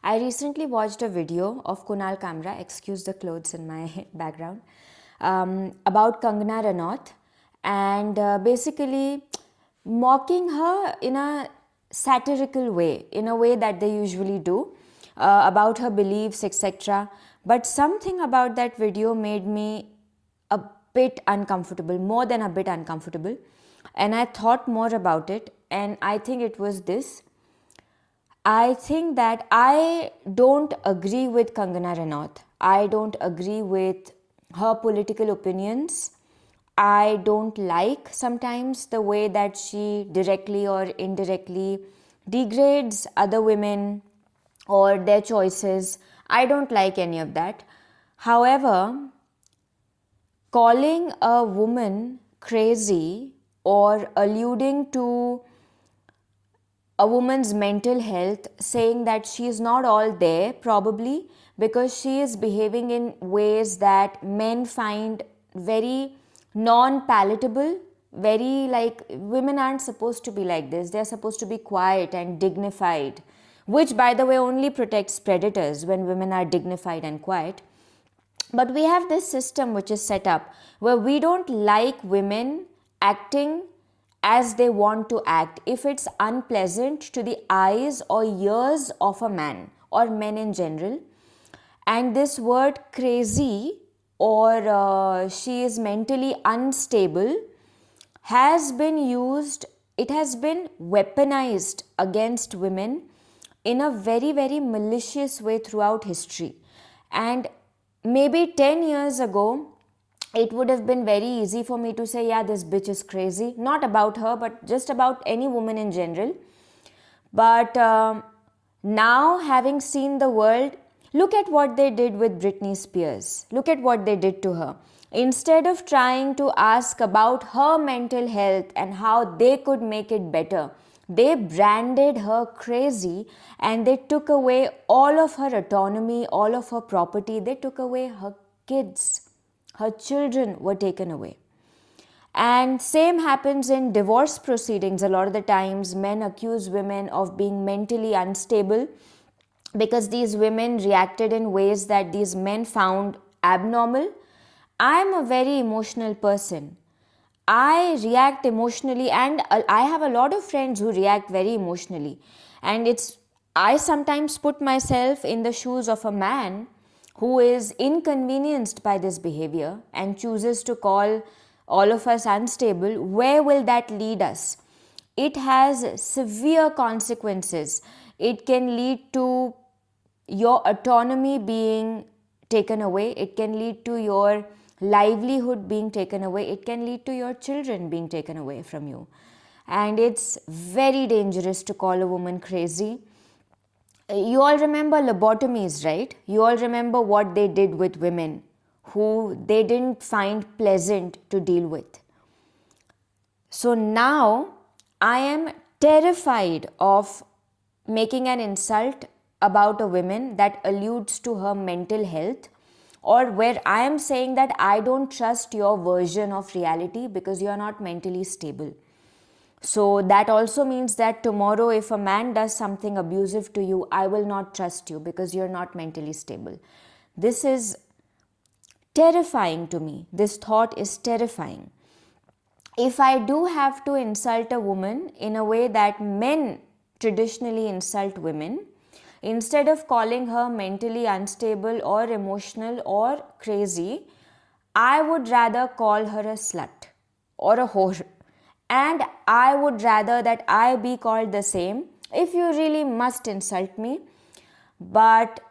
I recently watched a video of Kunal Kamra, excuse the clothes in my background, about Kangana Ranaut, and basically mocking her in a satirical way, in a way that they usually do, about her beliefs, etc. But something about that video made me a bit uncomfortable, more than a bit uncomfortable. And I thought more about it, and I think it was this. I think that I don't agree with Kangana Ranaut. I don't agree with her political opinions. I don't like sometimes the way that she directly or indirectly degrades other women or their choices. I don't like any of that. However, calling a woman crazy or alluding to a woman's mental health, saying that she is not all there, probably because she is behaving in ways that men find very non palatable, very like women aren't supposed to be like this, they're supposed to be quiet and dignified, which, by the way, only protects predators when women are dignified and quiet. But we have this system which is set up where we don't like women acting as they want to act if it's unpleasant to the eyes or ears of a man or men in general. And this word crazy or she is mentally unstable has been used, it has been weaponized against women in a very, very malicious way throughout history. And maybe 10 years ago, it would have been very easy for me to say, yeah, this bitch is crazy. Not about her, but just about any woman in general. But now, having seen the world, look at what they did with Britney Spears. Look at what they did to her. Instead of trying to ask about her mental health and how they could make it better, they branded her crazy and they took away all of her autonomy, all of her property. They took away her kids. Her children were taken away. And same happens in divorce proceedings. A lot of the times men accuse women of being mentally unstable because these women reacted in ways that these men found abnormal. I am a very emotional person. I react emotionally, and I have a lot of friends who react very emotionally. And I sometimes put myself in the shoes of a man who is inconvenienced by this behavior and chooses to call all of us unstable. Where will that lead us? It has severe consequences. It can lead to your autonomy being taken away. It can lead to your livelihood being taken away. It can lead to your children being taken away from you. And it's very dangerous to call a woman crazy. You all remember lobotomies, right? You all remember what they did with women who they didn't find pleasant to deal with. So now I am terrified of making an insult about a woman that alludes to her mental health, or where I am saying that I don't trust your version of reality because you are not mentally stable. So that also means that tomorrow if a man does something abusive to you, I will not trust you because you're not mentally stable. This is terrifying to me. This thought is terrifying. If I do have to insult a woman in a way that men traditionally insult women, instead of calling her mentally unstable or emotional or crazy, I would rather call her a slut or a whore. And I would rather that I be called the same if you really must insult me. But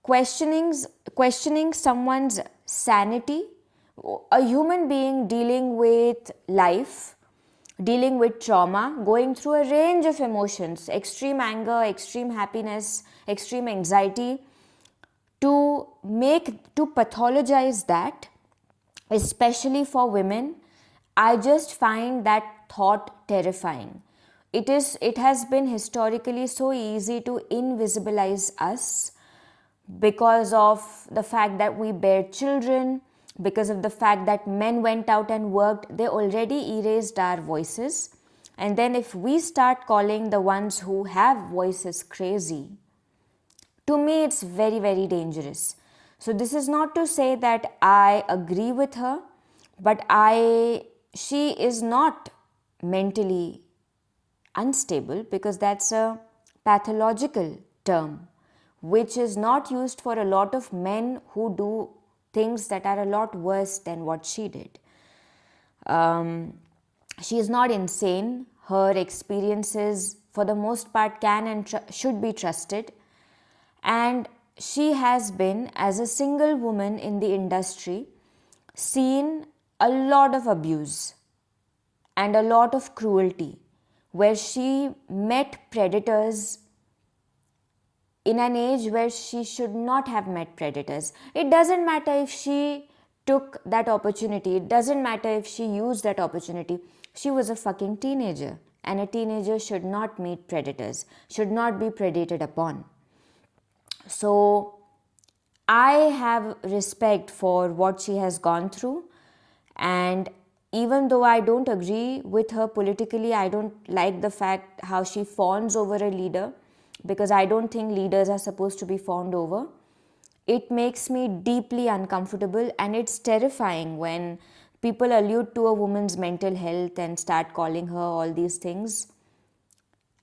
questioning someone's sanity, a human being dealing with life, dealing with trauma, going through a range of emotions, extreme anger, extreme happiness, extreme anxiety, to pathologize that, especially for women, I just find that thought terrifying. It has been historically so easy to invisibilize us because of the fact that we bear children, because of the fact that men went out and worked. They already erased our voices. And then if we start calling the ones who have voices crazy, To me, it's very, very dangerous. So, this is not to say that I agree with her, but she is not mentally unstable, because that's a pathological term which is not used for a lot of men who do things that are a lot worse than what she did. She is not insane. Her experiences, for the most part, can and should be trusted. And she has been, as a single woman in the industry, seen a lot of abuse and a lot of cruelty, where she met predators in an age where she should not have met predators. It doesn't matter if she took that opportunity, it doesn't matter if she used that opportunity. She was a fucking teenager, and a teenager should not meet predators, should not be predated upon. So, I have respect for what she has gone through, and even though I don't agree with her politically, I don't like the fact how she fawns over a leader, because I don't think leaders are supposed to be fawned over. It makes me deeply uncomfortable, and it's terrifying when people allude to a woman's mental health and start calling her all these things.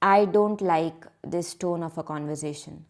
I don't like this tone of a conversation.